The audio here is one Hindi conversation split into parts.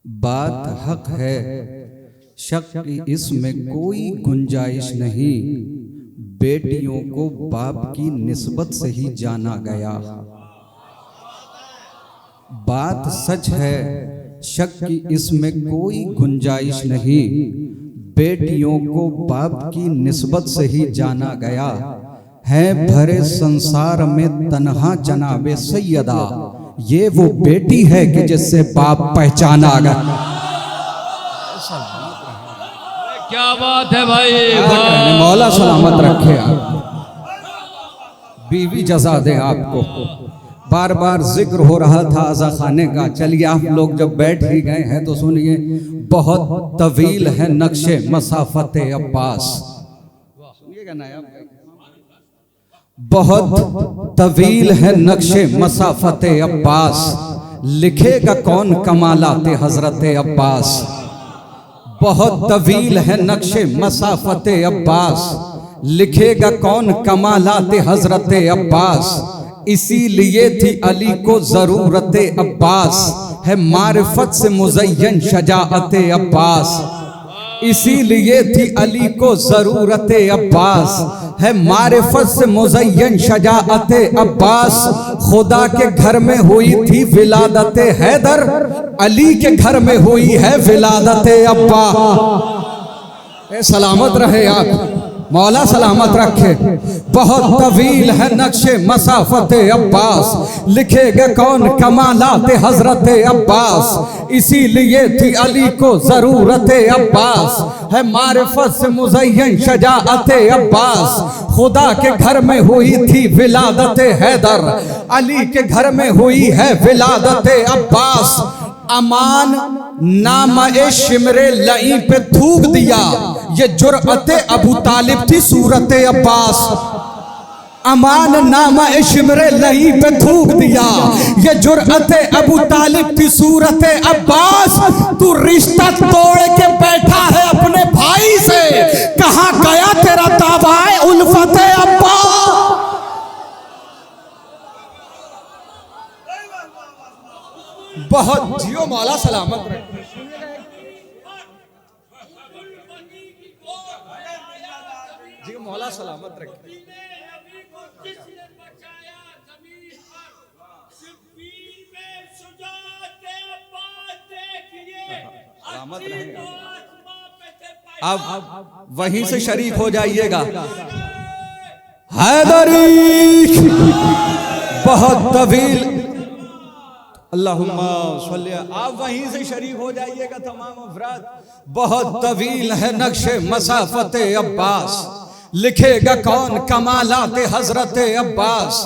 बात हक है, शक की इसमें कोई गुंजाइश नहीं। बेटियों को बाप की निस्बत से ही जाना गया। बात सच है, शक की इसमें कोई गुंजाइश नहीं। बेटियों को बाप की निस्बत से ही जाना गया है। भरे संसार में तन्हा जनाबे सैयदा, ये वो बेटी है कि जिससे बाप पहचाना गया। क्या बात है भाई, मौला सलामत रखे आप, बीवी जजा दे आपको। बार बार जिक्र हो रहा था आज़ा खाने का, चलिए आप लोग जब बैठ ही गए हैं तो सुनिए। बहुत तवील है नक्शे मसाफत अब्बास, सुनिएगा ना आप। बहुत तवील है नक्शे मसाफत अब्बास, लिखेगा कौन कमालाते हजरत अब्बास। बहुत तवील है नक्शे मसाफत अब्बास, लिखेगा कौन कमालाते हजरत अब्बास। इसीलिए थी अली को जरूरत अब्बास, है मारिफत से मुज़य्यन शजाअत अब्बास। इसीलिए थी अली को जरूरत अब्बास, है मारिफत से मुज़य्यन शजाअत अब्बास। खुदा के घर में हुई थी विलादत हैदर, अली के घर में हुई है विलादत अब्बास। सलामत रहे आप, मौला सलामत रखे। बहुत तवील है नक्शे मसाफत अब्बास, लिखेगा कौन कमालात हजरत अब्बास। इसीलिए थी अली को जरूरत अब्बास, है मारिफत से मुज़य्यन शजाअत अब्बास। खुदा के घर में हुई थी विलादत हैदर, अली के घर में हुई है विलादत अब्बास। अमान नामा शिमरे लई पे थूक दिया, ये जुर्अत अबू तालिब थी सूरत अब्बास। अमान नामा शिमरे लई पे थूक दिया, ये जुर्अत अबू तालिब थी सूरत अब्बास। तू रिश्ता तोड़ के बैठा है अपने भाई से, कहाँ गया तेरा दावाए उल्फत अब्बास। बहुत जियो मौला सलामत रहे। जियो मौला सलामत रखे। सलामत रहे। अब वहीं से शरीक हो जाइएगा। हैदरी बहुत तवील, अल्लाहुम्मा सल्ली, आप वहीं से शरीक हो जाइएगा तमाम अफराद। बहुत तवील है नक्शे मसाफत अब्बास, लिखेगा कौन कमालात हजरत अब्बास।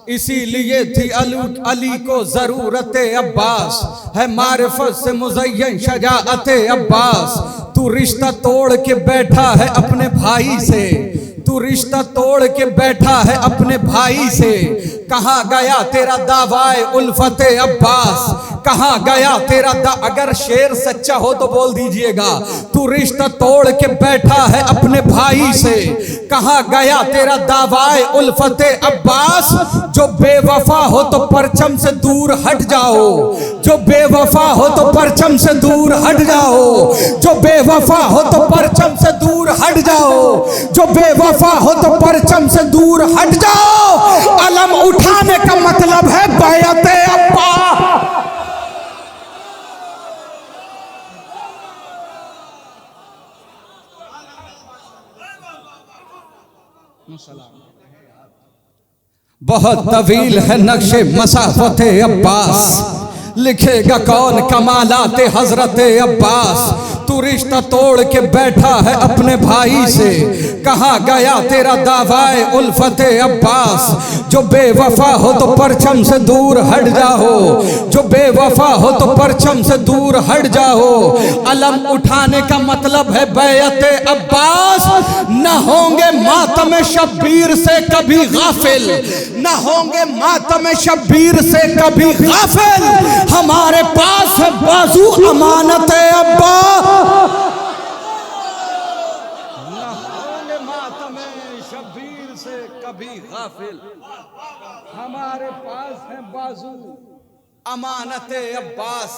इसीलिए थी अली को जरूरत अब्बास, है मारिफत से मुज़य्यन शजाअत अब्बास। तू रिश्ता तोड़ के बैठा है अपने भाई से, तू रिश्ता तोड़ के बैठा है अपने भाई से। कहाँ गया तेरा दावाए उल्फत अब्बास, कहाँ गया तेरा अगर शेर सच्चा हो तो बोल दीजिएगा। तू रिश्ता तोड़ के बैठा है अपने भाई से, कहाँ गया तेरा दावाए उल्फत अब्बास। जो बेवफा हो तो परचम से दूर हट जाओ, जो बेवफा हो तो परचम से दूर हट जाओ, जो बेवफा हो तो परचम से दूर हट जाओ, जो बेवफा हो तो परचम से दूर हट जाओ। अलम उठाने का मतलब है बैअत अब्बा। बहुत तवील है नक्शे मसाफत अब्बास, लिखेगा कौन कमालात हजरत अब्बास। तू रिश्ता तोड़ के बैठा है अपने भाई से, कहाँ गया तेरा दावाए उल्फत अब्बास। जो बेवफा हो तो परचम से दूर हट जाओ, जो बेवफा हो तो परचम से दूर हट जाओ। अलम उठाने का मतलब है बैअत अब्बास। न होंगे मातम शब्बीर से कभी गाफिल, न होंगे मातम शब्बीर से कभी गाफिल। हमारे पास है बाजू अमानत अब्बा। न होंगे मातम शब्बीर से कभी गाफिल, हमारे पास है बाजू अमानत अब्बास।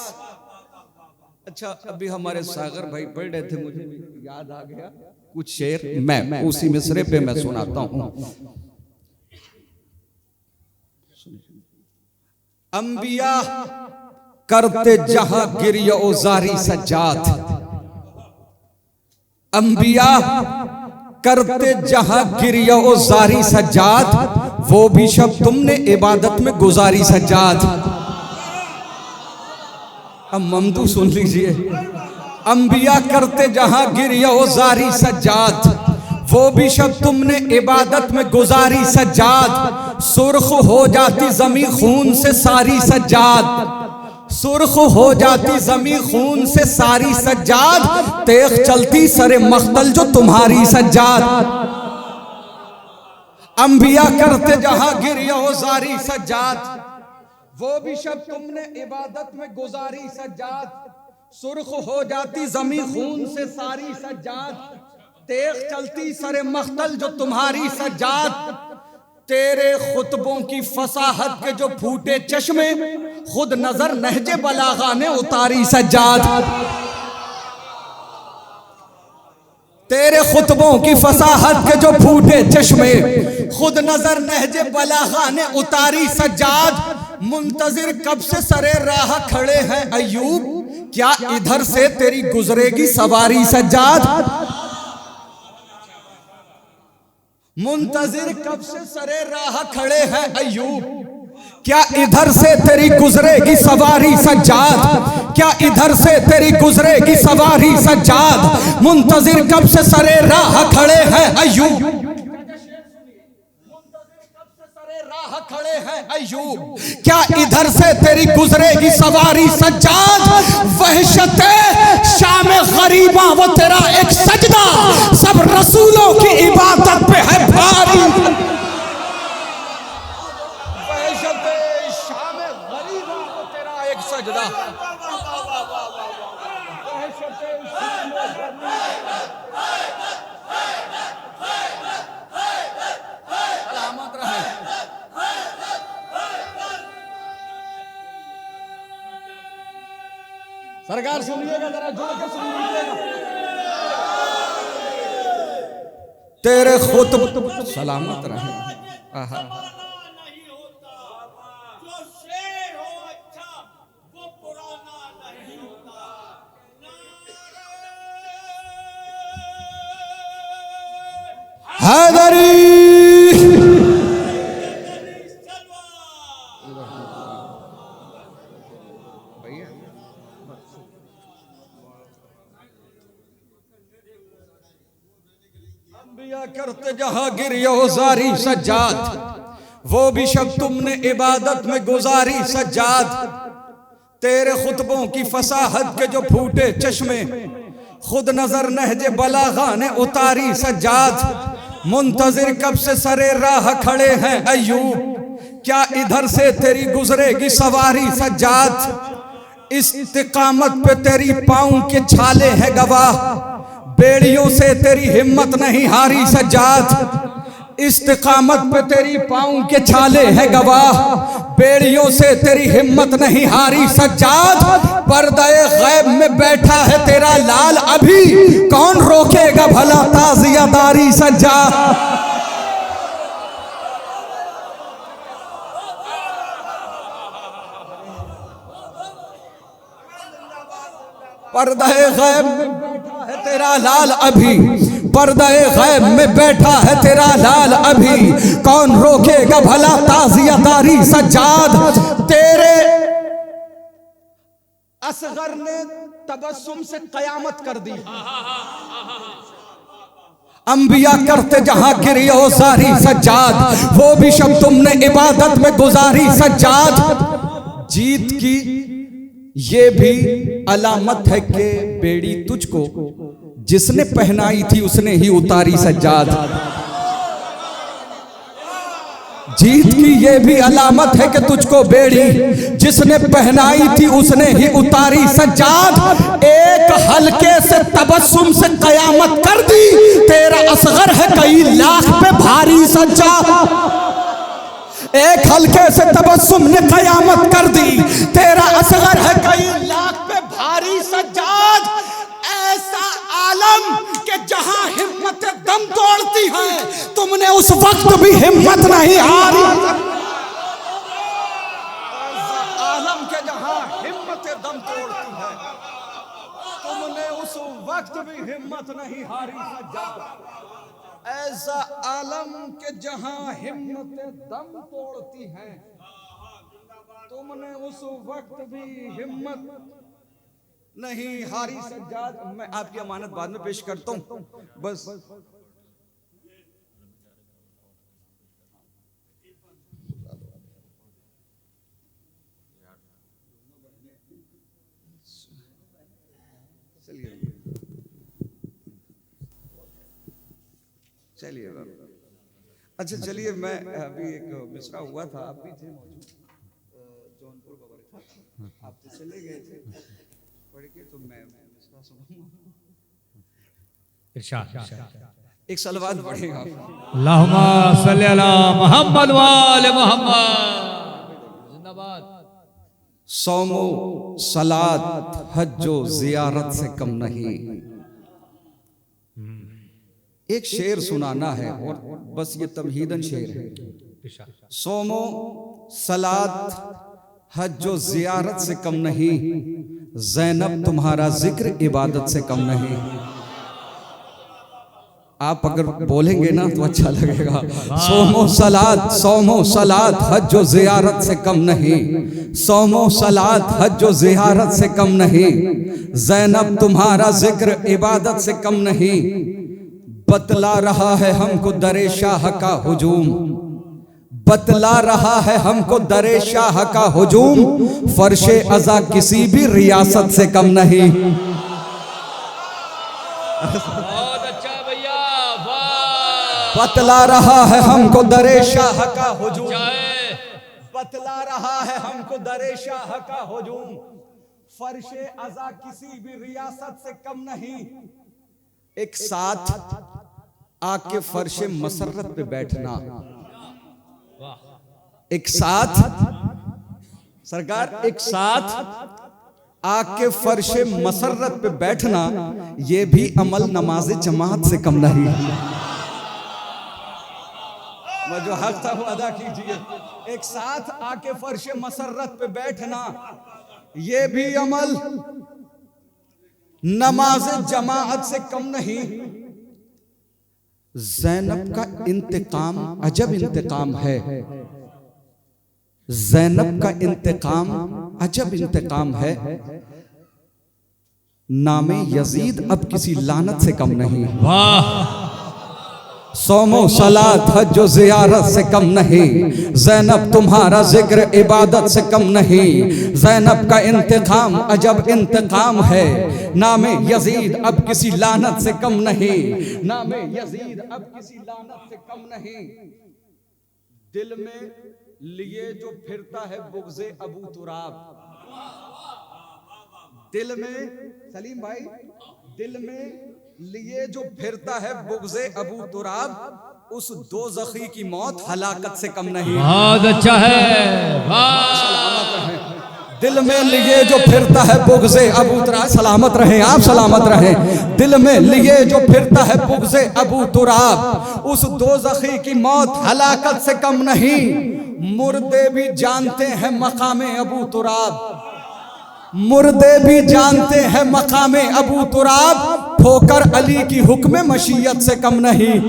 अच्छा, अभी हमारे सागर भाई पढ़ रहे थे, मुझे भी याद आ गया कुछ शेर, मैं उसी मिसरे पे मैं सुनाता हूं। अंबिया करते जहां गिरियो जारी सज्जाद, अंबिया करते जहां गिरियो जारी सज्जाद, वो भी शब तुमने इबादत में गुजारी सज्जाद। अब ममदू सुन लीजिए। अंबिया करते जहां गिरियो जारी सज्जाद, वो भी शब तुमने इबादत में गुजारी सज्जाद। सुर्ख हो जाती जमी खून से सारी सज्जाद, सुर्ख हो जाती जमी खून से सारी सज्जाद। तेख चलती सरे मख्तल जो तुम्हारी सज्जाद। अंबिया करते जहां गिरियो जारी सज्जाद, वो भी शब तुमने इबादत में गुजारी सज्जाद। सुर्ख हो जाती जमी खून से सारी सज्जाद। तेख चलती सरे मख्तल जो तुम्हारी सज्जाद। तेरे खुतबों की फसाहत के जो फूटे चश्मे, खुद नजर नहजे बलागा ने उतारी सज्जाद। तेरे खुतबों की फसाहत के जो फूटे चश्मे, खुद नजर नहजे बलागा ने उतारी सज्जाद। मुंतजिर कब से सरे राह खड़े हैं अयूब, क्या इधर से तेरी गुजरेगी सवारी सज्जाद। मुंतजिर कब से सरे राह खड़े हैं अयूब, क्या इधर से तेरी गुजरेगी सवारी सज्जाद। क्या इधर से तेरी गुजरेगी सवारी सज्जाद। मुंतजिर कब से सरे राह खड़े हैं अयूब, खड़े हैं अयूब, क्या इधर से तेरी गुजरेगी सवारी सज्जाद। वहशते शाम गरीबा वो तेरा एक सजदा, सब रसूलों की इबादत पे है भारी। वहशते शाम गरीबा वो तेरा एक सजदा, सलामत रहे। सरकार सुनिएगा, जरा जोर के सुन लीजिएगा। तेरे खुतब सलामत रहे। हैदरी करते जहां गिरियो जारी सज्जाद, वो भी शब तुमने इबादत में गुजारी सज्जाद। तेरे खुतबों की फसाहत के जो फूटे चश्मे, खुद नजर नहजे बलागा ने उतारी सज्जाद। मुंतजिर कब से सरे राह खड़े हैं अयूब, क्या इधर से तेरी गुजरेगी सवारी सज्जाद। इस्तिकामत पे तेरी पाँव के छाले हैं गवाह, बेड़ियों से तेरी हिम्मत नहीं हारी सज्जाद। इस्तिकामत पे तेरी पाँव के छाले हैं गवाह, बेड़ियों से तेरी हिम्मत नहीं हारी सज्जाद। पर्दे गैब में बैठा है तेरा लाल अभी, कौन रोकेगा भला ताज़ियादारी सज्जाद। पर्दे गैब में बैठा है तेरा लाल अभी, पर्दे गैब में बैठा है तेरा लाल अभी, कौन रोकेगा भला ताज़ियादारी सज्जाद। तेरे असगर ने तबस्सुम से कयामत कर दी। अंबिया करते जहां गिरियो जारी सज्जाद, वो भी शब तुमने इबादत में गुजारी सज्जाद। जीत की ये भी अलामत है कि बेड़ी तुझको जिसने पहनाई थी उसने ही उतारी सज्जाद। जीत की ये भी अलामत है कि तुझको बेड़ी जिसने पहनाई थी उसने ही उतारी सज्जाद। एक हल्के से तबस्सुम से कयामत कर दी, तेरा असगर है कई लाख पे भारी सज्जाद। एक हल्के से तबस्सुम ने कयामत कर दी, तेरा असगर है कई लाख पे भारी सज्जाद, ऐसा आलम कि जहां हिम्मत दम तोड़ती है, तुमने उस वक्त भी हिम्मत नहीं हारी। आलम के जहां हिम्मत दम तोड़ती है, तुमने उस वक्त भी हिम्मत नहीं हारी सज्जाद। ऐसा आलम के जहां हिम्मत दम तोड़ती है, तुमने उस वक्त भी हिम्मत नहीं हारी सज्जाद। मैं आपकी अमानत बाद में पेश करता हूं, बस चलिए अच्छा चलिए, मैं अभी एक मिसरा हुआ था, आप भी थे मौजूद, जौनपुर खबर था, आप तो चले गए थे पढ़ के, तो मैं मिसरा सुनाऊंगा। एक सलवात पढ़ेगा, अल्लाहुम्मा सल्ली अला मुहम्मद व आले मुहम्मद। जिंदाबाद। सौमो सलात हज्जो जियारत से कम नहीं। एक शेर सुनाना है और बस ये तमहीदन शेर है। सोमो सलात हज्जो जियारत से कम नहीं, ज़ैनब तुम्हारा जिक्र इबादत से कम नहीं। आप अगर बोलेंगे ना तो अच्छा लगेगा। सोमो सलात हज्जो जियारत से कम नहीं, सोमो सलात हज्जो जियारत से कम नहीं, ज़ैनब तुम्हारा जिक्र इबादत से कम नहीं। बतला रहा है हमको दरे शाह का हुजूम, बतला रहा है हमको दरे शाह का हुजूम, फर्शे अज़ा किसी भी रियासत से कम नहीं। बहुत अच्छा भैया, वाह। बतला रहा है हमको दरे शाह का हुजूम, चाहे बतला रहा है हमको दरे शाह का हुजूम, फर्शे अज़ा किसी भी रियासत से कम नहीं। एक साथ आके फर्शे मसरत पे बैठना, एक साथ सरकार, एक साथ आके फर्शे मसरत पे बैठना, ये भी अमल नमाज जमात से कम नहीं। मैं जो हक था वो अदा कीजिए। एक साथ आके फर्शे मसरत पे बैठना, ये भी अमल नमाज जमाअत से कम नहीं। ज़ैनब का इंतकाम अजब इंतकाम है, ज़ैनब का इंतकाम अजब इंतकाम है। नामे यजीद अब किसी लानत से कम नहीं। वाह। सोमो सलात हज्जो जियारत से कम नहीं, ज़ैनब तुम्हारा जिक्र इबादत से कम नहीं। ज़ैनब का इंतकाम अजब इंतकाम है, नामे यजीद अब किसी लानत से कम नहीं, नामे यजीद अब किसी लानत से कम नहीं। दिल में लिए जो फिरता है बुग़्ज़े अबू तुराब, दिल में सलीम भाई, दिल में लिए जो फिरता है बुग़्ज़े अबू तुराब, उस दोज़खी की मौत हलाकत से कम नहीं। बहुत अच्छा है, वाह। दिल में लिए जो फिरता है बुग़्ज़े अबू तुराब, सलामत रहें आप, सलामत रहें। दिल में लिए जो फिरता है बुग़्ज़े अबू तुराब, उस दोज़खी की मौत हलाकत से कम नहीं। मुर्दे भी जानते हैं मकामे अबू तुराब, मुर्दे भी जानते हैं मकामे अबू तुराब, ठोकर अली की हुक्म मशीयत से कम नहीं।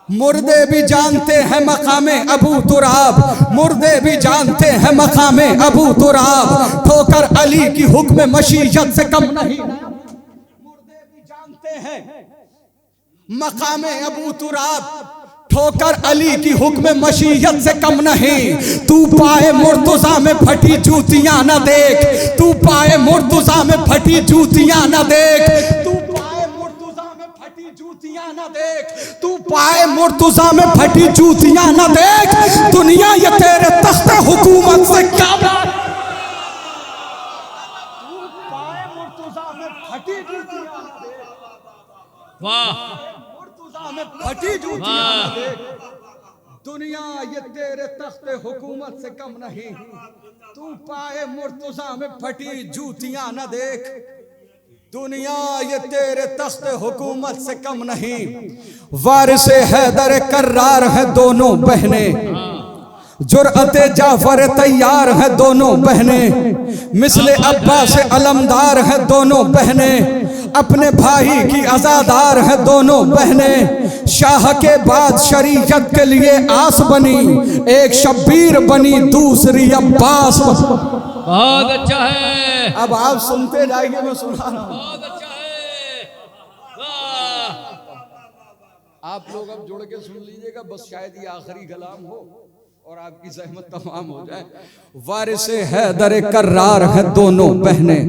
मुर्दे भी जानते हैं मकामे अबू तुराब, मुर्दे भी जानते हैं मकामे अबू तुराब, ठोकर अली की हुक्म मशीयत से कम नहीं। मुर्दे भी जानते हैं मकामे अबू तुराब, ठोकर अली की हुक्म मशीयत से कम नहीं। तू पाए मुर्तज़ा में फटी जूतियां न देख, तू पाए मुर्तज़ा में फटी जूतियां न देख, तू पाए मुर्तज़ा में फटी जूतियां न देख, तू पाए मुर्तज़ा में फटी जूतियां न देख। दुनिया ये तेरे तख्ते हुकूमत से क्या बात, तू पाए मुर्तज़ा में फटी जूतियां न देख, वाह। मुर्तज़ा में फटी जूतियां न देख। दुनिया ये तेरे तख्ते हुकूमत से कम नहीं, तू पाए मुर्तजा में फटी जूतियां न देख। दुनिया ये तेरे तख्ते हुकूमत से कम नहीं, वारिसे हैदर कर्रार है दोनों बहनें, जुर्अते जाफर तैयार है दोनों बहनें, मिसले अब्बास अलमदार है दोनों बहनें, अपने भाई की आजादार है दोनों बहनें, शाह के बाद शरीयत के लिए आस बनी, एक शब्बीर बनी दूसरी अब्बास। बहुत अच्छा है, अब आप सुनते जाइए, मैं सुना रहा हूं। बहुत अच्छा है, वाह। आप लोग अब जुड़ के सुन लीजिएगा, बस शायद ये आखिरी कलाम हो और आपकी जहमत तमाम हो जाए। वारिसे हैदर कर्रार है दोनों बहनें,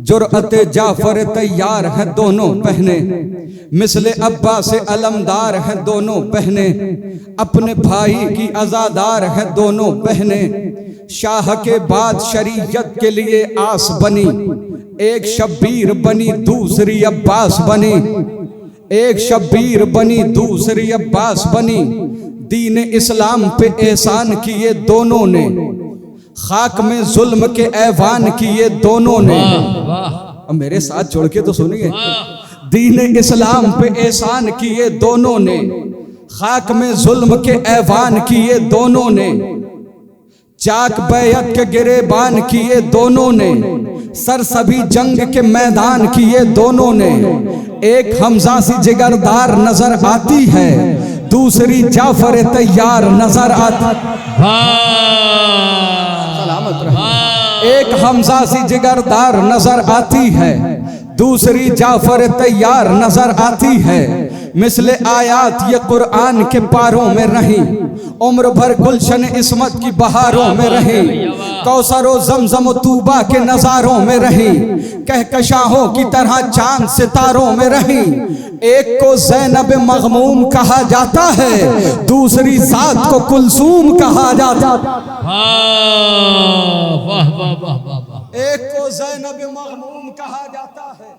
जुर्अते जाफर तैयार है दोनों बहनें, मिसले अब्बास अलमदार है दोनों बहनें, अपने भाई की आजादार है दोनों बहनें, शाह के बाद शरीयत के लिए आस बनी, एक शब्बीर बनी दूसरी अब्बास बनी, एक शब्बीर बनी दूसरी अब्बास बनी, दीन इस्लाम पे एहसान किए दोनों ने, खाक में जुल्म के ऐवान किए दोनों ने। अब मेरे साथ जोड़ के तो सुनिए, दीन इस्लाम पे एहसान किए दोनों ने, खाक में जुल्म के ऐवान किए दोनों ने, चाक बैयत के गिरेबान किए दोनों ने, सर सभी जंग के मैदान किए दोनों ने, एक हमजा सी जिगरदार नजर आती है, दूसरी जाफर तैयार नजर आती। सलामत रहे। एक हमजा सी जिगरदार नजर आती है, दूसरी जाफर तैयार नजर आती है, मिसले आयात ये कुरान के पारों में रही, उम्र भर गुलशन इस्मत की बहारों में रही, कौसरो जमजम तूबा के नजारों में रही, कहकशाहों की तरह चांद सितारों में रही, एक को ज़ैनब मग़मूम कहा जाता है, दूसरी जात को कुलसूम कहा जाता है। एक को ज़ैनब मग़मूम कहा जाता है,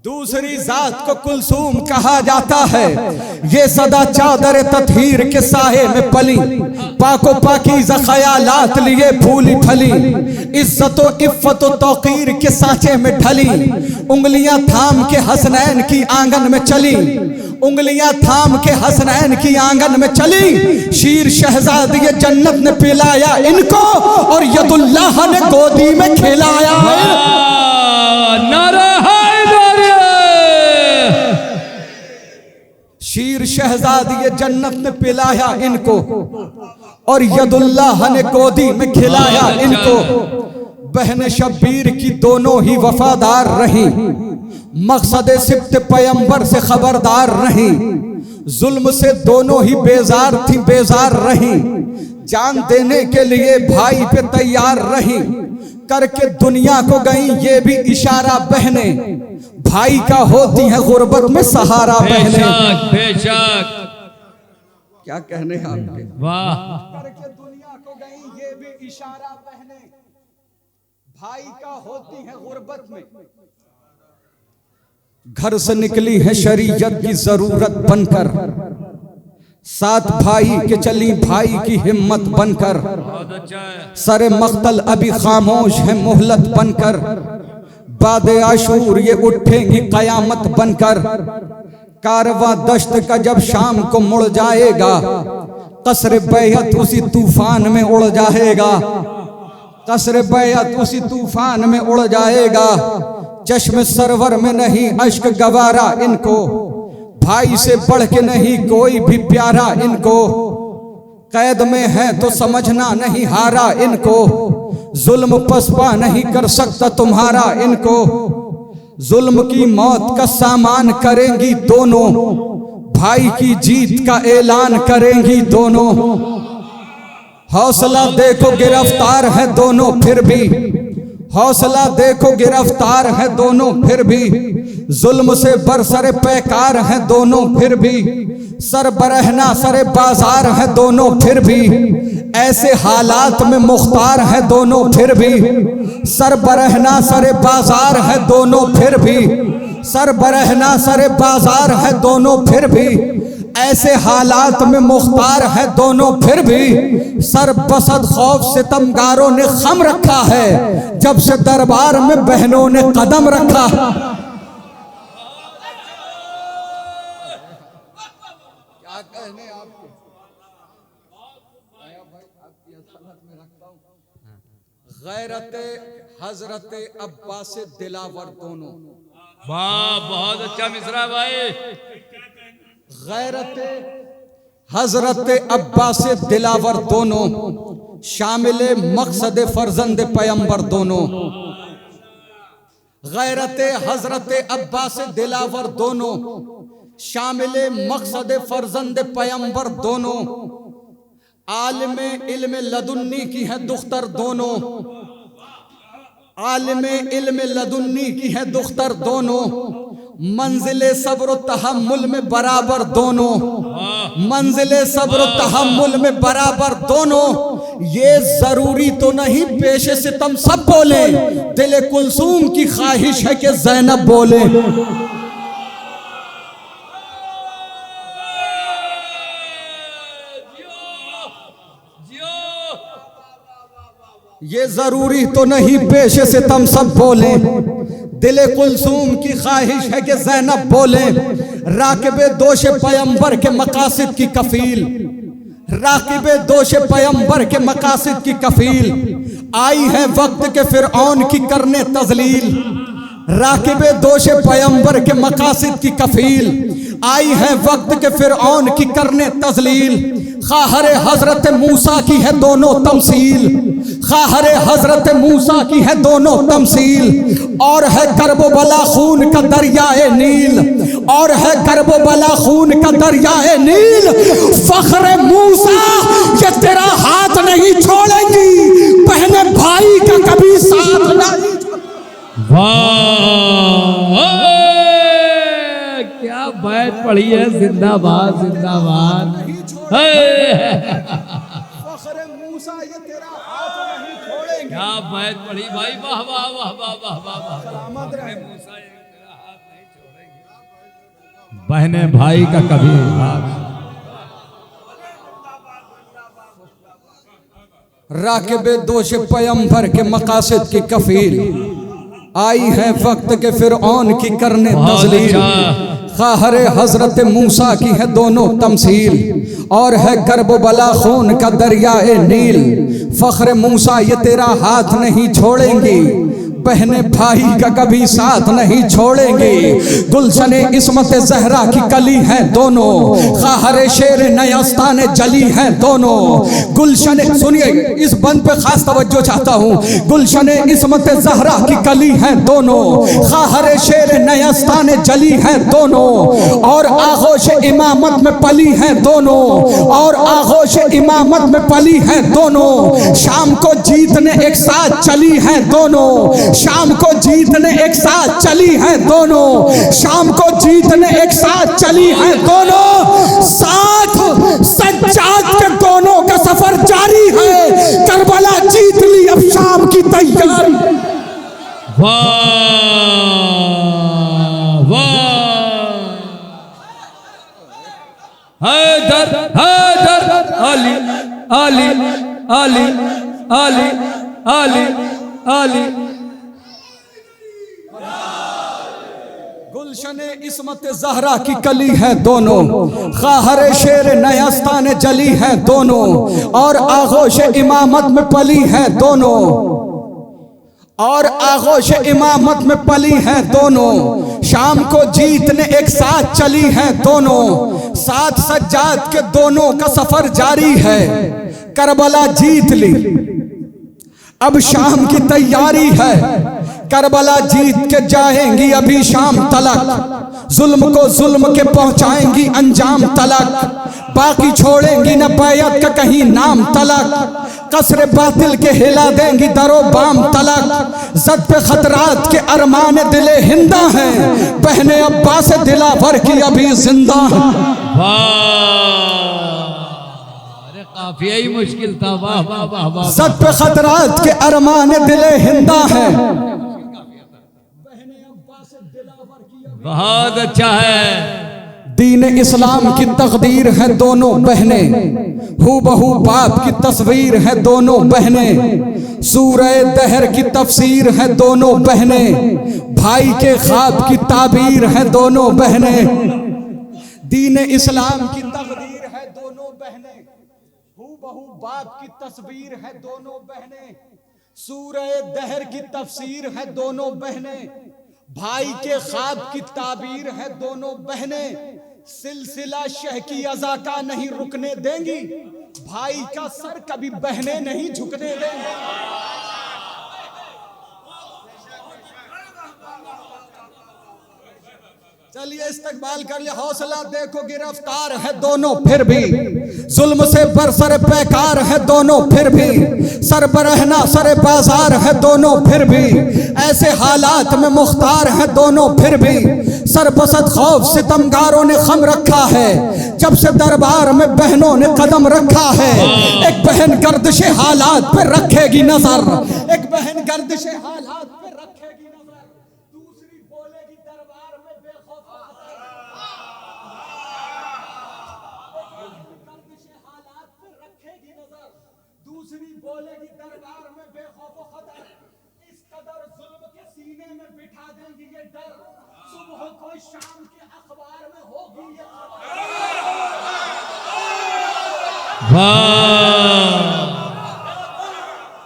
दूसरी जात को कुलसूम कहा जाता है। ये सदा चादर तत्हीर के साये में पली, पाको पाकीज़ा ख़यालात लिए फूली फली, इज्जतो इफ़्फ़तो तौक़ीर के साँचे में ढली, उंगलियां थाम के हसनैन की आंगन में चली, उंगलियां थाम के हसनैन की आंगन में चली, शीर शहजादी जन्नत ने पिलाया इनको और यदुल्लाह ने गोदी में खिलाया। शीर शहजादी जन्नत ने पिलाया इनको और यदुल्लाह ने गोदी में खिलाया इनको। बहन शब्बीर की दोनों ही वफादार रही, मकसद सिब्त पैगंबर से खबरदार रही, जुल्म से दोनों ही बेजार थी बेजार रही, जान देने के लिए भाई पे तैयार रही, करके दुनिया को गई ये भी इशारा बहने, भाई का होती है गुर्बत में सहारा बहने। बेशक क्या कहने हैं आपके, वाह। करके दुनिया को गई ये भी इशारा बहने, भाई का होती है गुर्बत में। घर से निकली है शरीयत की जरूरत बनकर, साथ भाई के चली भाई की हिम्मत बनकर, सरे मख्तल अभी खामोश है मोहलत बनकर, बाद आशूर ये उठेंगी कयामत बनकर, कारवा दश्त का जब शाम को मुड़ जाएगा, कसर बैयत उसी तूफान में उड़ जाएगा, कसर बैयत उसी तूफान में उड़ जाएगा, चश्म सरवर में नहीं अश्क गवारा इनको, भाई से बढ़ के नहीं कोई भी प्यारा इनको, कैद में है तो समझना नहीं हारा इनको, जुल्म पसपा नहीं कर सकता तुम्हारा इनको, जुल्म की मौत का सामान करेंगी दोनों, भाई की जीत का ऐलान करेंगी दोनों। हौसला देखो गिरफ्तार है दोनों फिर भी, हौसला देखो गिरफ्तार है दोनों फिर भी, जुल्म से बरसरे पैकार है दोनों फिर भी, सर बरहना सरे बाजार है दोनों फिर भी, ऐसे हालात में मुख्तार है दोनों फिर भी, सर बरहना सरे बाजार है दोनों फिर भी, सर बरहना सरे बाजार है दोनों फिर भी, ऐसे हालात में मुख्तार है दोनों, फिर भी सर बसद खौफ सितमगारों ने खम रखा है, जब से दरबार में बहनों ने कदम रखा। क्या कहने आपको, गैरत हजरत अब्बास दिलावर दोनों। वाह, बहुत अच्छा मिसरा भाई। गैरत हजरत अब्बास दिलावर दोनों, शामिल मकसद फर्जंद पैगंबर दोनों। गैरत हजरत अब्बास दिलावर दोनों, शामिल मकसद फर्जंद पैगंबर दोनों। आलिम इल्म लदुन्नी की है दुख्तर दोनों, आलिम इल्म लदुन्नी की है दुख्तर दोनों। मंजिले सब्र तहम्मुल में बराबर दोनों, मंजिले सब्र तहम्मुल में बराबर दोनों। ये जरूरी तो नहीं पेशे सितम सब बोले, दिल कुलसूम की ख्वाहिश है कि ज़ैनब बोले। ये जरूरी तो नहीं पेशे से तम सब बोले, दिले कुलसूम की ख्वाहिश है कि ज़ैनब बोले। राकिबे दोशे पैगंबर के मकासिद की कफील, राकिबे दोशे पैगंबर के मकासिद की कफील। आई है वक्त के फिरऔन की करने तजलील, राकिबे दोशे पैगंबर के मकासिद की कफील। आई है वक्त के फिरऔन की करने तजलील। खाहरे हजरत मूसा की है दोनों तमसील, खाहरे हजरत मूसा की है दोनों तमसील। और है करबो बला खून का दरियाए नील, और है करबो बला खून का दरियाए नील। फख्रे मूसा ये तेरा हाथ नहीं छोड़ेंगी, बहने भाई का कभी साथ नहीं। वाह, क्या बैत पड़ी है। जिंदाबाद जिंदाबाद। फख्रे मूसा ये तेरा हाथ नहीं छोड़ेंगे। क्या बैत पड़ी भाई, वाह वाह वाह वाह वाह वाह। सलामत रहे। मूसा ये तेरा हाथ नहीं छोड़ेंगे, बहने भाई का कभी हाथ। राकिबे दोशे पैगंबर के मकासिद की कफील। आई है वक्त के फिरऔन की करने तजलील। खाहरे हजरत मूसा की है दोनों तमसील, और है गर्ब बला खून का दरियाए नील। फख्र मूसा ये तेरा हाथ नहीं छोड़ेंगी, बहने भाई का कभी साथ नहीं छोड़ेंगे। गुलशने इस्मत जहरा की कली हैं दोनों, खाहरे शेर नयास्तान जली हैं दोनों। गुलशने, सुनिए इस बंद पे खास तवज्जो चाहता हूँ। गुलशने इस्मत जहरा की कली हैं दोनों, खाहरे शेर नयास्तान जली हैं दोनों। और आगोश इमामत में पली हैं दोनों, और आगोश इमामत में पली हैं दोनों। शाम को जीतने एक साथ चली हैं दोनों, शाम को जीतने एक साथ चली हैं दोनों, शाम को जीतने एक साथ चली हैं दोनों। साथ सज्जाद के दोनों का सफर जारी है, करबला जीत ली अब शाम की तैयारी। वाह वाह। हैदर हैदर अली अली अली अली अली अली। गुलशने इस्मत जहरा की कली है दोनों, खाहरे शेर नयास्तान जली है दोनों। और आगोश इमामत में पली है दोनों, और आगोश इमामत में पली है दोनों। शाम को जीतने एक साथ चली है दोनों, साथ सज्जाद के दोनों का सफर जारी है। करबला जीत ली अब शाम की तैयारी है, करबला जीत के जाएंगी अभी शाम तलक। जुल्म को जुल्म के पहुंचाएंगी अंजाम तलक, बाकी छोड़ेंगी न बैयत का कहीं नाम तलक। कसरे बातिल के हिला देंगी दरो बाम तलक। जद पे खतरात के अरमान दिले हिंदा हैं, बहने अब्बास दिलावर की अभी जिंदा है। अरे काफिया ही मुश्किल था। वाह वाह वाह वाह। जद पे खतरात के अरमान दिले हिंदा हैं। बहुत अच्छा है। दीन इस्लाम की तकदीर है दोनों बहनें, हूबहू बाप की तस्वीर है दोनों बहनें, सूरह दहर की तफसीर है दोनों बहनें, भाई के ख्वाब की ताबीर है दोनों बहनें। दीन इस्लाम की तकदीर है दोनों बहनें, हूबहू बाप की तस्वीर है दोनों बहनें, सूरह दहर की तफसीर है दोनों बहनें, भाई के ख्वाब की ताबीर है दोनों बहनें। सिलसिला शह की अज़ा का नहीं रुकने देंगी, भाई का सर कभी बहनें नहीं झुकने देंगी। चलिए इस्तकबाल कर लिया, हौसला देखो, गिरफ्तार है दोनों फिर भी, जुल्म से बरसर पैकार है दोनों फिर भी, सर बरहना सर बाजार है दोनों फिर भी, ऐसे हालात में मुख्तार है दोनों फिर भी, सर बसत खौफ सितमगारों ने खम रखा है, जब से दरबार में बहनों ने कदम रखा है। एक बहन गर्दिश हालात पे रखेगी नजर, एक बहन गर्दिश हालात पे रखेगी नजर, दूसरी बोलेगी दरबार में बेखौफ हालात पे रखेगी नजर, दूसरी बोलेगी दरबार में बेखौफ खतर, इस कदर जुल्म के सीने में बिठा देंगी ये डर, सुबह को शाम के अखबार में होगी ये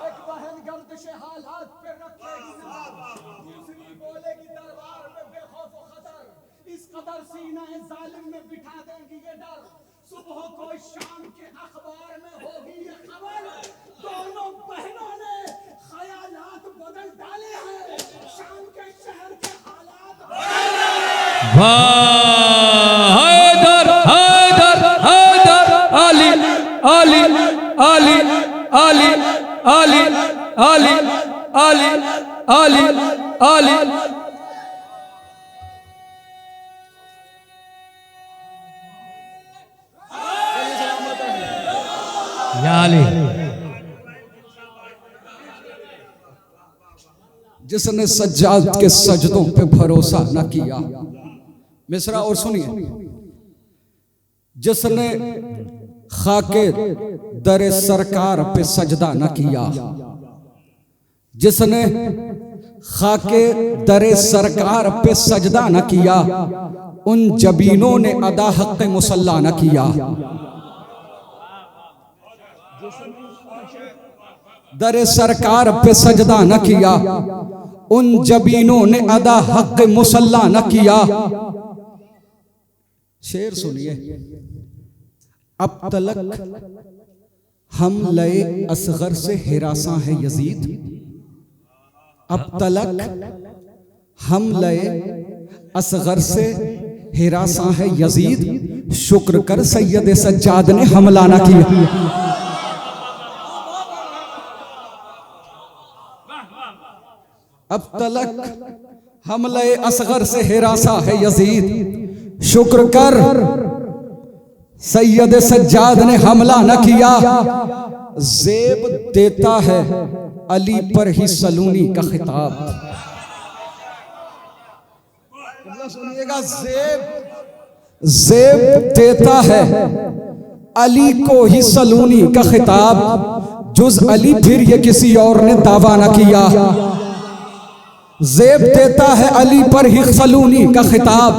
एक बहन गर्दिश हालात पे रखेगी नजर, दूसरी बोलेगी दरबार में बेखौफ खतर, इस कदर सीना जालिम में बिठा देंगी ये डर, सुबह को शाम के अखबार में होगी ये खबर। दोनों बहनों ने ख्यालात बदल डाले हैं, शाम के शहर के हालात हैदर हैदर हैदर अली अली अली अली अली अली अली अली अली या अली। जिसने सज्जाद के सजदों पे भरोसा न किया, मिसरा और सुनिए, जिसने खाके दरे सरकार पे सजदा न किया, जिसने खाके दरे सरकार पे सजदा न किया, उन जबीनों ने अदा हक़ मुसल्ला न किया। दरे सरकार पे सजदा न किया, उन जबीनों ने अदा हक़ मुसल्ला न किया। शेर सुनिए, अब तलक हम लए असगर से हिरासा है यजीद, अब तलक हम लए असगर से हिरासा है यजीद, शुक्र कर सैयद सज्जाद ने हमला न किया। अब तलक हमले असगर से हिरासा है यजीद, शुक्र कर सैयद सज्जाद ने हमला न किया। ज़ेब देता है अली पर ही सलूनी का खिताब, सुनिएगा, ज़ेब देता है अली को ही सलूनी का खिताब, जुज अली फिर ये किसी और ने दावा न किया। ज़ेब देता है अली पर ही सलूनी का खिताब,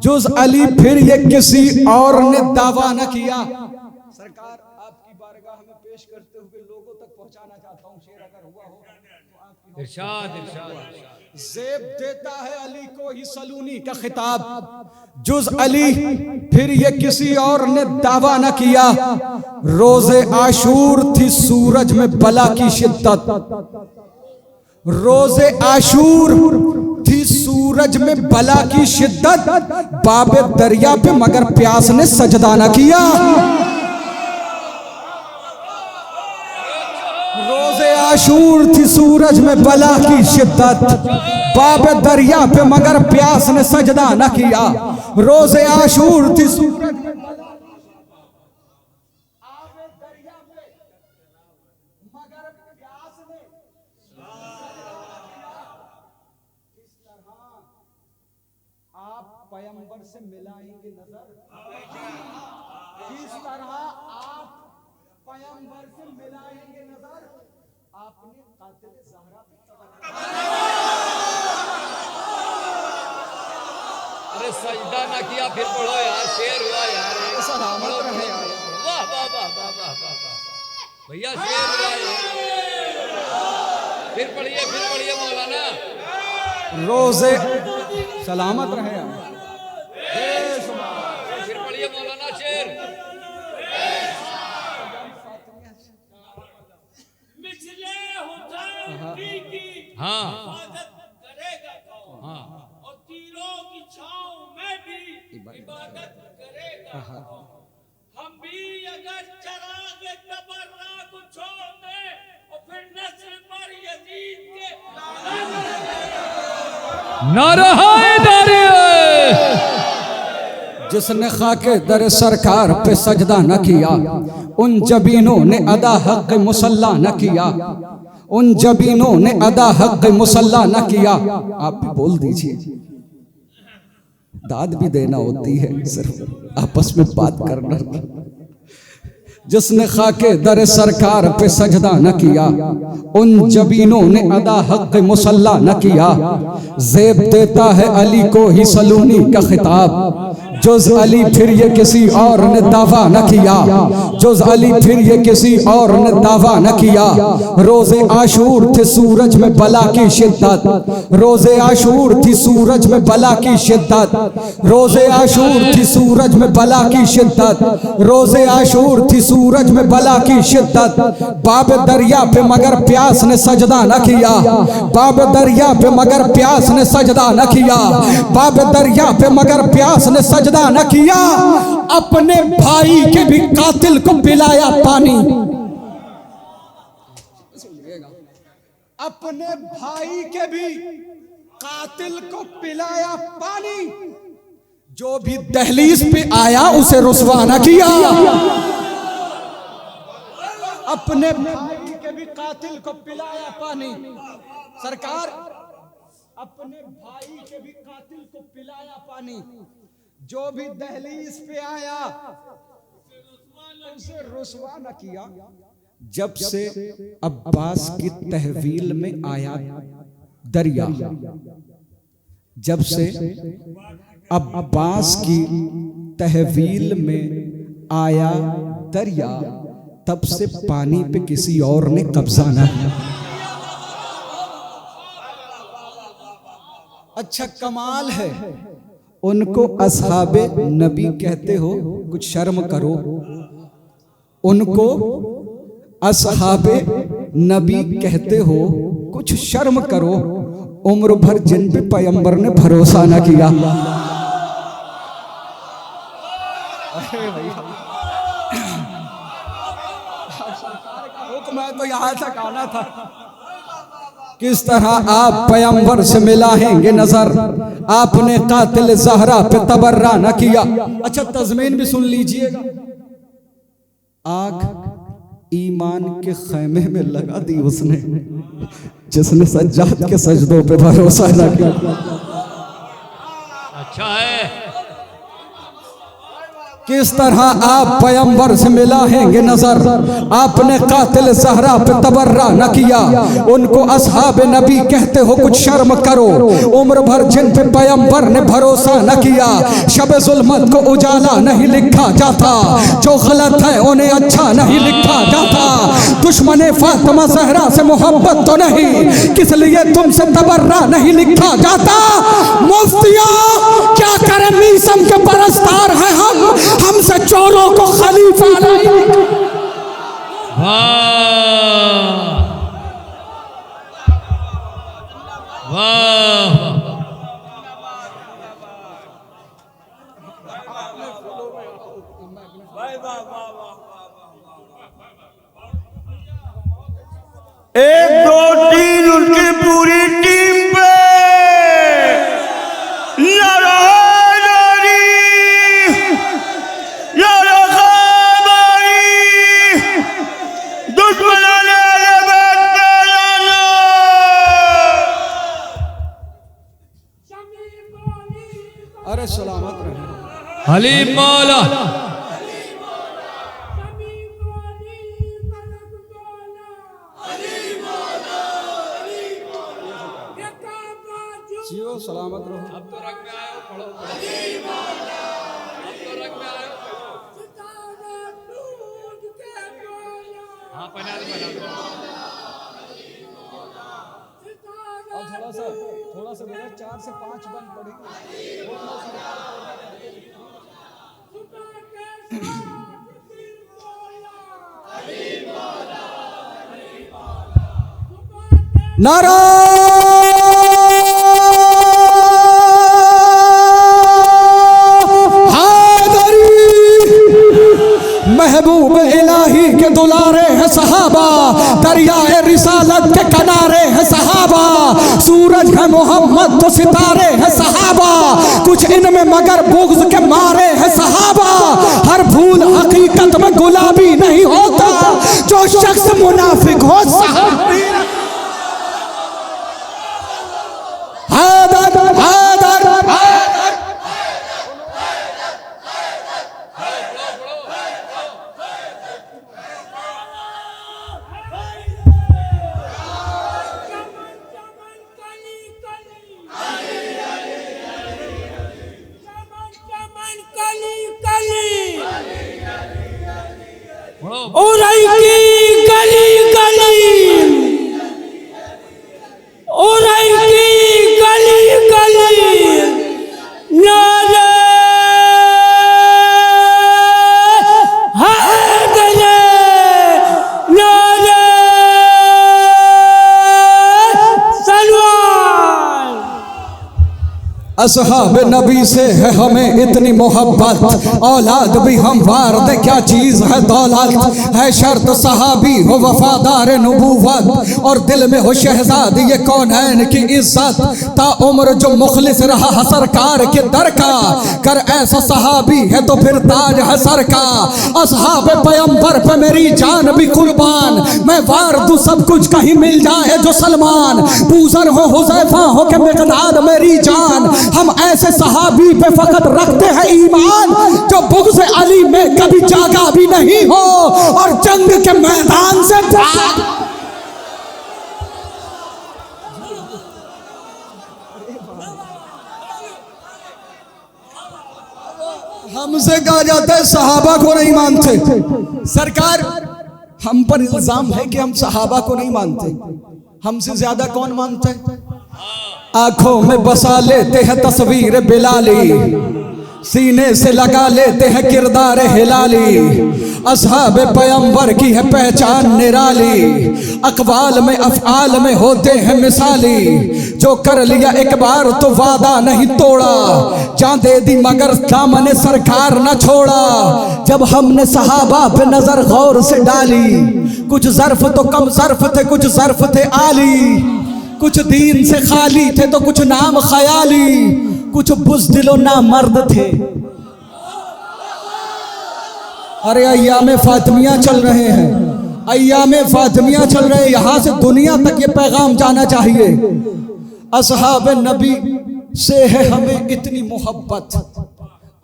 जुज अली फिर ये किसी और ने दावा न किया। सरकार आपकी बारगाह में पेश करते हुए लोगों तक पहुंचाना चाहता हूं, शेर अगर हुआ हो तो आपकी इरशाद इरशाद। ज़ेब देता है अली को ही सलूनी का खिताब, जुज अली फिर ये किसी और ने दावा न किया। रोज़े आशूर थी सूरज में बला की शिद्दत, रोज़े आशूर थी सूरज में बला की शिद्दत, बाबे दरिया पे मगर प्यास ने सजदा न किया। रोज़े आशूर थी सूरज में बला की शिद्दत, बाबे दरिया पे मगर प्यास ने सजदा न किया। रोज़े आशूर थी सूरज में बला दरिया पे मगर प्यास ने, इस तरह आप पैगंबर पयंबर से मिलाएंगे नजर। किस तरह आप पयंबर से मिलाएंगे नजर, आपने कातिल ज़हरा पे अरे सजदा ना किया फिर पढ़ो यार, शेर हुआ यार, सलामत रहे यार। वाह वाह वाह वाह वाह वाह भैया, शेर हुआ यार। फिर पढ़िए मौलाना। रोजे सलामत रहे यार। फिर पढ़िए मौलाना शेर। हाँ करेगा कौन, हाँ और तीरों की छांव में भी इबादत करेगा कौन। हम भी अगर चराग तबर्रा को छोड़ दे और फिर नस्ल पर यजीद के नारा हैदरी। जिसने खाके दर सरकार पे सजदा न किया, उन जबीनों ने अदा हक मुसल्ला न किया, उन जबीनों ने अदा हक मुसल्ला न किया। आप भी बोल दीजिए, दाद भी देना होती है, सिर्फ आपस में बात करना। जिसने खाके दर सरकार पे सजदा न किया, उन जबीनों ने अदा हक मुसल्ला न किया। ज़ेब देता है अली को ही सलूनी का खिताब, जुज़ अली फिर ये किसी और ने दावा न किया, जुज़ अली फिर ये किसी और ने दावा न किया। रोज़े आशूर थे सूरज में बला की शिद्दत, रोज़े आशूर थी सूरज में बला की शिद्दत, रोज़े आशूर थी सूरज में बला की शिद्दत, रोज़े आशूर थी सूरज में बला की शिद्दत। बाब दरिया पे मगर प्यास ने सजदा न किया, बाब दरिया पे मगर प्यास ने सजदा न किया, बाब दरिया पे मगर प्यास ने सजदा न किया। अपने भाई के भी कातिल को पिलाया पानी, अपने भाई के भी कातिल को पिलाया पानी। जो भी दहलीज पे आया उसे रुसवा न किया। अपने भाई के भी कातिल को पिलाया पानी। सरकार अपने भाई के भी कातिल को पिलाया पानी। जो भी दहलीज पे आया उसे रुसवा न किया। जब से अब्बास की तहवील में आया दरिया, जब से अब्बास की तहवील में आया दरिया, तब से पानी पे किसी और ने कब्जा न किया। अच्छा कमाल है, उनको असहाबे नबी कहते हो, कुछ शर्म करो। उनको असहाबे नबी कहते हो, कुछ शर्म करो। उम्र भर जिन पे पैगंबर ने भरोसा न किया। हुक्म है तो यहाँ तक आना था। किस तरह आप पैगंबर से मिलाएंगे नजर, आपने कातिल ज़हरा पे तबर्रा न किया। अच्छा तज़मीन भी सुन लीजिएगा। आग ईमान के खैमे में लगा दी उसने, जिसने सज्जाद के सजदों पे भरोसा न किया। अच्छा है। किस तरह आप पैगंबर से मिलाएंगे नजर, आपने कातिल ज़हरा पे तबर्रा न किया। उनको असहाब नबी कहते हो, कुछ शर्म करो। उम्र भर जिन पे पैगंबर ने भरोसा न किया। शब ज़ुल्मत को उजाला नहीं लिखा जाता, जो गलत है उन्हें अच्छा नहीं लिखा जाता। दुश्मने फातिमा ज़हरा से मोहब्बत तो नहीं, किस लिए तुमसे तबर्रा नहीं लिखा जाता। मुफ्तिया क्या करें, मीसम के परस्तार हैं हमसे चोरों को खलीफा नहीं। वाह वाह एक दो तीन उनकी पूरी टीम पे सलामत रहे। अली मौला जियो सलामत रहो। अब तो रंग में आए हो, पढ़ो अब तो रंग में आए हो। हाँ बना दो और थोड़ा सा मेरा 4 से 5 बंद पड़ेगी। नारा महबूब इलाही के दुलारे हैं सहाबा, दरियाए रिसालत के किनारे हैं सहाबा, सूरज है मोहम्मद तो सितारे हैं सहाबा, कुछ इनमें मगर बुग़्ज़ के मारे हैं सहाबा। हर फूल हकीकत में गुलाबी नहीं होता, जो शख्स मुनाफिक हो सहाबी। असहाब नबी से है हमें इतनी मोहब्बत, औलाद भी हम वार दे क्या चीज़ है दौलत, है शर्त सहाबी हो वफादार नबूवत, और दिल में हो शहजादी ये कौनैन की इज्जत, ता उम्र जो मुखलिस रहा है सरकार के दर का, कर ऐसा सहाबी है तो फिर ताज है सर का। असहाब पैगंबर पे मेरी जान भी कुर्बान, मैं वार दूं सब कुछ कहीं मिल जाए जो सलमान, बूजर हो हुज़ैफा हो के मिक़दाद मेरी जान, हम ऐसे सहाबी पे फकत रखते हैं ईमान, जो बुग़्ज़ अली में कभी जागा भी नहीं हो और जंग के मैदान से भाग। हमसे कहा जाता है सहाबा को नहीं मानते। सरकार हम पर इल्जाम है कि हम सहाबा को नहीं मानते, हमसे ज्यादा कौन मानता है? आंखों में बसा लेते हैं तस्वीर बिलाली, सीने से लगा लेते हैं किरदार हिलाली, असहाब पैगंबर की है पहचान निराली, अक़वाल में अफ़आल में होते हैं मिसाली, जो कर लिया एक बार तो वादा नहीं तोड़ा, जान दे दी मगर दामन सरकार न छोड़ा। जब हमने सहाबा पे नजर गौर से डाली, कुछ ज़र्फ तो कम ज़र्फ थे, कुछ ज़र्फ थे आली, कुछ दीन से खाली थे तो कुछ नाम ख्याली, कुछ बुज़दिलो ना मर्द थे। अरे अय्याम फातिमिया चल रहे हैं, अय्याम फातिमिया चल रहे हैं, यहाँ से दुनिया तक ये पैगाम जाना चाहिए। असहाब नबी से है हमें इतनी मोहब्बत,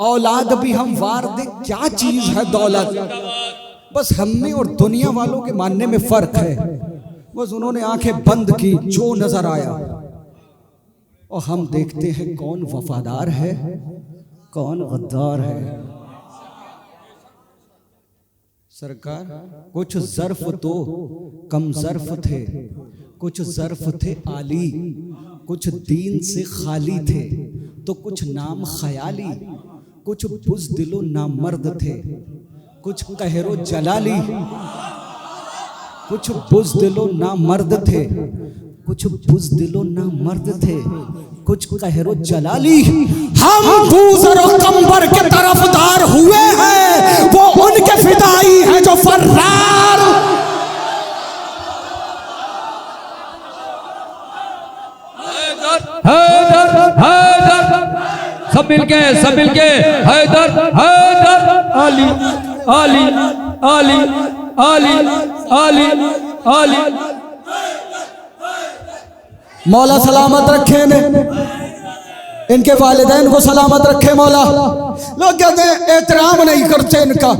औलाद भी हम वार दे क्या चीज़ है दौलत, बस हमें और दुनिया वालों के मानने में फ़र्क है। बस उन्होंने आंखें बंद की, जो नजर आया, और हम देखते हैं कौन वफादार है कौन गद्दार है। सरकार कुछ ज़र्फ तो कम ज़र्फ थे, कुछ ज़र्फ थे आली, कुछ दीन से खाली थे तो कुछ नाम ख्याली, कुछ बुज़दिलो नामर्द थे, कुछ कहरो जलाली, कुछ बुज़दिलो ना मर्द थे, कुछ बुज़दिलो ना मर्द थे, कुछ कहरो जलाली। हम बूज़र और कंबर के तरफदार हुए हैं, वो उनके फिदाई हैं जो फर्रार। हैदर हैदर सब मिलके हैदर हैदर अली अली अली अली अली अली। मौला सलामत रखे ने। इनके वालिदैन को सलामत रखे मौला। लोग कहते हैं एहतराम नहीं करते इनका,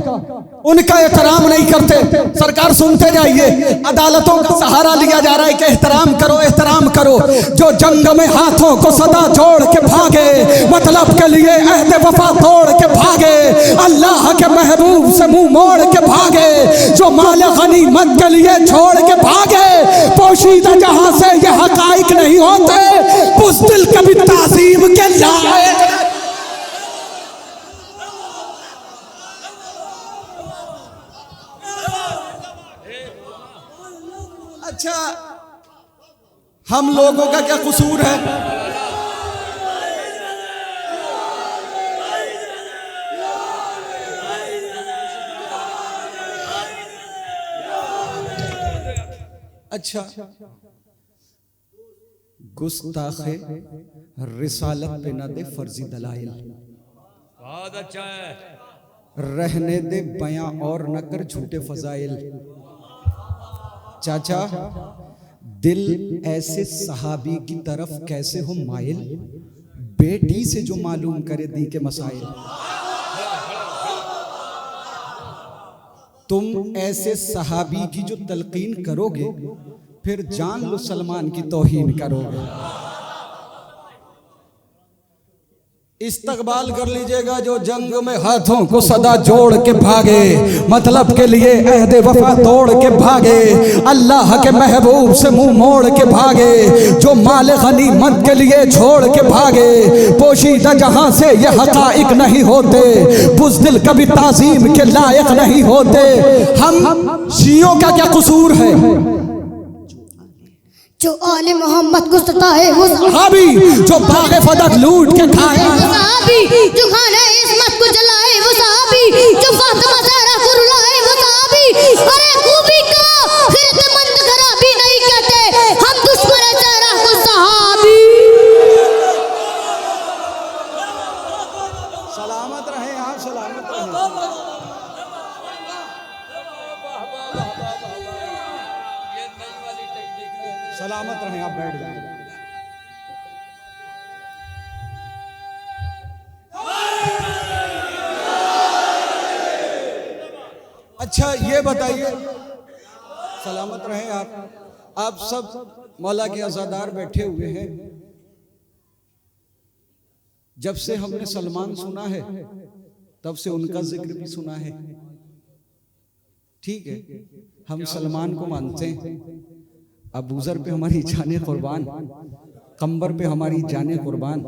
उनका एहतराम नहीं करते। सरकार सुनते जाइए, अदालतों का सहारा लिया जा रहा है कि एहतराम करो, एहतराम करो। जो जंग में हाथों को सदा जोड़ के भागे, मतलब के लिए अहद वफा तोड़ के भागे, अल्लाह के महबूब से मुंह मोड़ के भागे, जो माल गनीमत के लिए छोड़ के भागे, पोशीदा जहां से ये हकाइक नहीं होते, बुज़दिल कभी ताज़ीम के लायक। अच्छा, हम लोगों का क्या कसूर है? अच्छा, गुस्ताखे रिसालत पे न दे फर्जी दलाइल, बहुत अच्छा है। रहने दे बयां और न कर झूठे फजाइल। चाचा, दिल ऐसे सहाबी की तरफ कैसे हो माइल, बेटी से जो मालूम करे दी के मसाइल। तुम ऐसे सहाबी की जो तलकीन करोगे, फिर जान लो सलमान की तौहीन करोगे। इस्तकबाल कर लीजिएगा जो जंग में हाथों को सदा जोड़ के भागे, मतलब के लिए अहद वफा तोड़ के भागे, अल्लाह के महबूब से मुंह मोड़ के भागे, जो माल गनीमत के लिए छोड़ के भागे, पोशीदा जहां से ये हकाइक नहीं होते, बुज़दिल कभी ताज़ीम के लायक नहीं होते। हम शियों का क्या कसूर है? जो आले मोहम्मद को सताए वो सहाबी, जो बाग़े फदक लूट के खाए वो सहाबी, जो खाना इस्मत को जलाए वो सहाबी, जो फातिमा ज़हरा को रुलाए वो सहाबी। अरे खूबी का खिरतमंद खराबी नहीं कहते हम, दुश्मन ज़हरा को सहाबी। सलामत रहे आप, सलामत रहे। सलामत रहें, आप बैठ जाएं। अच्छा ये बताइए, सलामत रहें आप सब मौला के अज़ादार बैठे हुए हैं। जब से हमने सलमान सुना है तब से उनका जिक्र भी सुना है। ठीक है, हम सलमान को मानते हैं, अबूजर पे हमारी जाने कुर्बान, कंबर पे हमारी जाने कुर्बान।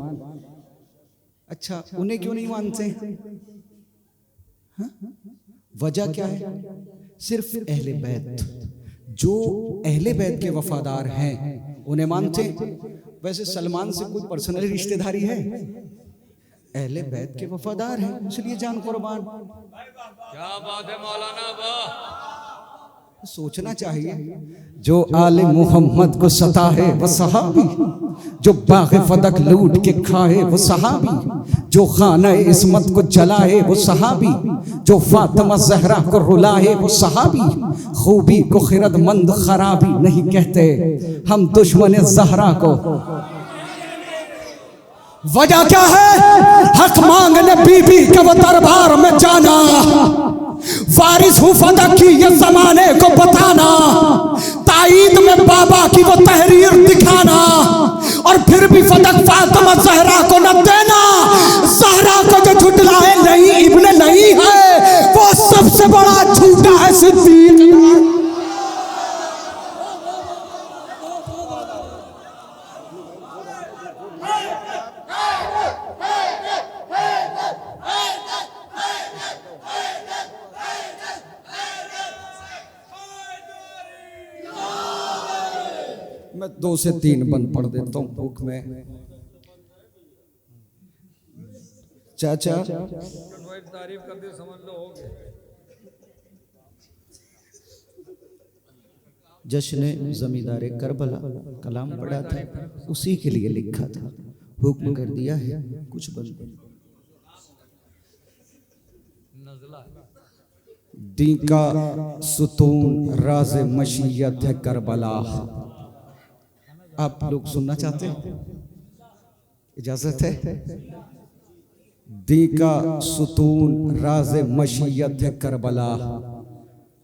अच्छा, उन्हें क्यों नहीं मानते? हाँ? वजह क्या है? सिर्फ अहले बैत, जो अहले बैत के वफादार हैं उन्हें मानते हैं। वैसे सलमान से कोई पर्सनल रिश्तेदारी है? अहले बैत के वफादार हैं, इसलिए जान कुर्बान। क्या बात है मौलाना, वाह। सोचना चाहिए, जो आले मोहम्मद को सताए वो सहाबी, जो बाग़े फदक लूट के खाए वो सहाबी, जो खाना इस्मत को जलाए वो सहाबी, जो फातिमा ज़हरा को रुलाए वो सहाबी। खूबी को खिरतमंद खराबी नहीं कहते हम, दुश्मन ज़हरा को। वजह क्या है? हक मांगने बीबी के वो दरबार में जाना, वारिस हूँ फदक की ये जमाने को बताना, ताईद में बाबा की वो तहरीर दिखाना, और फिर भी फदक फातिमा ज़हरा को न देना। ज़हरा को जो झुटलाए नहीं इब्न नहीं है, वो सबसे बड़ा झूठा है सिद्दीक। मैं 2 से 3 बंद पढ़ देता हूँ बुक में। चाचा तारीफ कर दी, समझ लो हो गया। जश्न ज़मींदारे करबला कलाम पढ़ा था, उसी के लिए लिखा था, हुक्म कर दिया है कुछ बंद। दी का सुतून राज मशीयत है करबला। आप लोग सुनना चाहते हैं? इजाजत है। दी का सुतून राज मशीयत है करबला,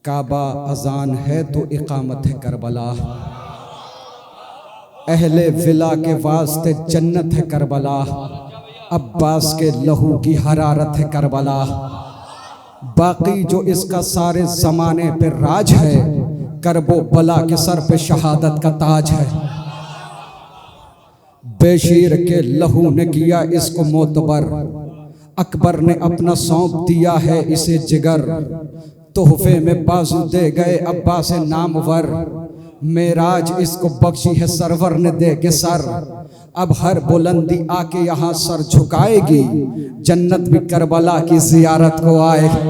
काबा अजान है तो इकामत है करबला, अहले विला के वास्ते जन्नत है करबला, अब्बास के लहू की हरारत है करबला। बाकी जो इसका सारे जमाने पे राज है, करबो बला के सर पे शहादत का ताज है। बेशीर के लहू ने किया इसको मोतबर, अकबर ने अपना सौंप दिया है इसे जिगर, तोहफे में बाजू दे गए अब्बास नामवर, मेराज इसको बख्शी है सरवर ने दे के सर। अब हर बुलंदी आके यहाँ सर झुकाएगी, जन्नत भी करबला की जियारत को आएगी।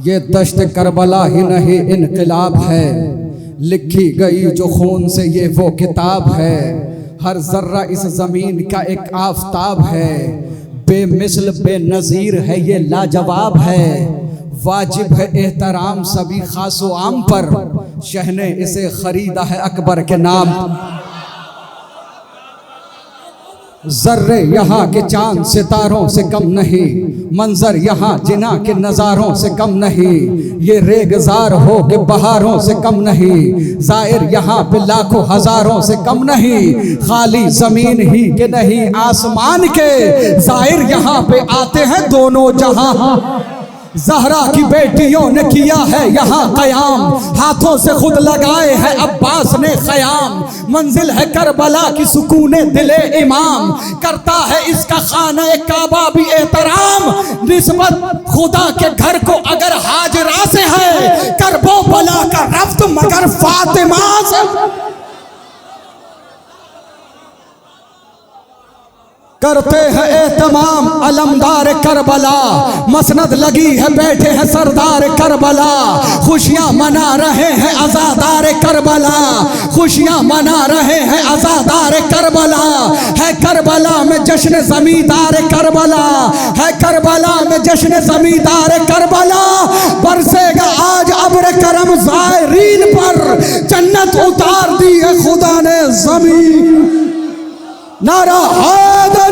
ये दश्त करबला ही नहीं इनकलाब है, लिखी गई जो खून से ये वो किताब है। हर जर्रा इस जमीन का एक आफताब है, बेमिसल बेनज़ीर है ये लाजवाब है। वाजिब है एहतराम सभी खासो आम पर, शहने इसे खरीदा है अकबर के नाम। जर्रे यहाँ के चांद सितारों से कम नहीं, मंजर यहाँ जिना के नज़ारों से कम नहीं, ये रेगजार हो के बहारों से कम नहीं, जाहिर यहाँ पे लाखों हजारों से कम नहीं, खाली जमीन ही के नहीं आसमान के, जाहिर यहाँ पे आते हैं दोनों जहां। ज़हरा की बेटियों ने किया है यहाँ क़याम, हाथों से खुद लगाए हैं अब्बास ने ख़याम। मंजिल है करबला की सुकूने दिले इमाम, करता है इसका खाना काबा भी एहतराम। निस्बत खुदा के घर को अगर हाजरा से है, करबो बला का रफ्त मगर फातिमा से। करते हैं एहतमाम अलमदार करबला, मसनद लगी है बैठे हैं सरदार करबला, खुशियां मना रहे हैं आज़ादार करबला, खुशियां मना रहे हैं आज़ादार करबला। है करबला में जश्न ज़मींदार करबला, है करबला में जश्न ज़मींदार करबला। बरसेगा आज अब्र करम ज़ायरीन पर, जन्नत उतार दी है खुदा ने ज़मीन। नारा हैदर